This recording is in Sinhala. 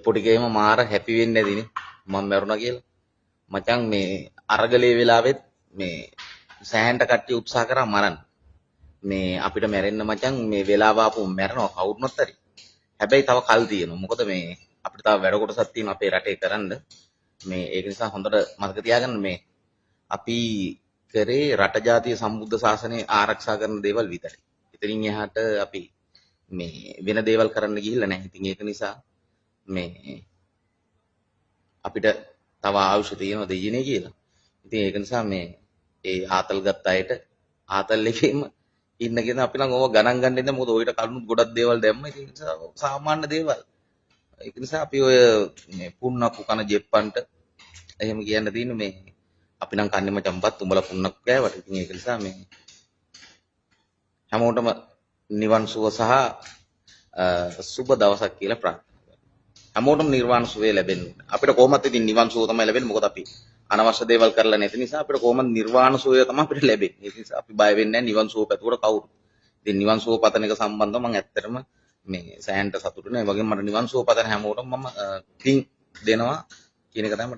පොඩි ගේම මාර හැපි වෙන්නේ නැදිනේ. මම මැරුණා කියලා. මචං මේ අරගලේ වෙලාවෙත් මේ සෑහෙන්ට කට්ටිය උත්සාහ කරා මරන්න. මේ අපිට මැරෙන්න මචං මේ වෙලාව ආපු මැරෙනවා කවුරුනොත් හරි. හැබැයි තව කල් තියෙනවා. මොකද මේ අපිට තව වැඩ කොටසක් තියෙනවා අපේ රටේ කරන්න. මේ ඒක නිසා හොඳට මතක තියාගන්න මේ අපි කරේ රට ජාතිය සම්බුද්ධ ශාසනය ආරක්ෂා කරන දේවල් විතරයි. ඉතින් එහාට අපි මේ වෙන දේවල් කරන්න ගිහිල්ලා නැහැ. ඉතින් ඒක නිසා මේ අපිට තව ආයුෂ තියෙනවා දෙයියනේ කියලා. ඉතින් ඒක නිසා මේ ඒ ආතල් ගත්ත අයට ආතල් එකේම ඉන්න කෙනා අපි නම් ඕව ගණන් ගන්න ඉන්න මොකද ඔයිට කරුණු ගොඩක් දේවල් දැම්ම. ඉතින් ඒ නිසා සාමාන්‍ය දේවල්. ඒක නිසා අපි ඔය මේ පුන්නක්කු කන ජෙප්පන්ට එහෙම කියන්න තියෙන්නේ මේ අපි නම් කන්නේ මචංපත් උඹලා පුන්නක්කු කෑවට. ඉතින් ඒක නිසා මේ හැමෝටම නිවන් සුව සහ සුබ දවසක් කියලා ප්‍රාර්ථනා කරනවා. හැමෝටම නිර්වාණ සුවය ලැබෙන්න. අපිට කොහොමද ඉතින් නිවන් සුව තමයි ලැබෙන්නේ. මොකද අපි අනවශ්‍ය දේවල් කරලා නැති නිසා අපිට කොහොමද නිර්වාණ සුවය තමයි අපිට ලැබෙන්නේ. ඒ නිසා අපි බය වෙන්නේ නැහැ නිවන් සුව පැතුවට කවුරු. ඉතින් නිවන් සුව පතන එක සම්බන්ධව මම ඇත්තටම මේ සෑහෙන්ට සතුටුයි. ඒ වගේම මට නිවන් සුව පතන හැමෝටම මම පින් දෙනවා කියන එක තමයි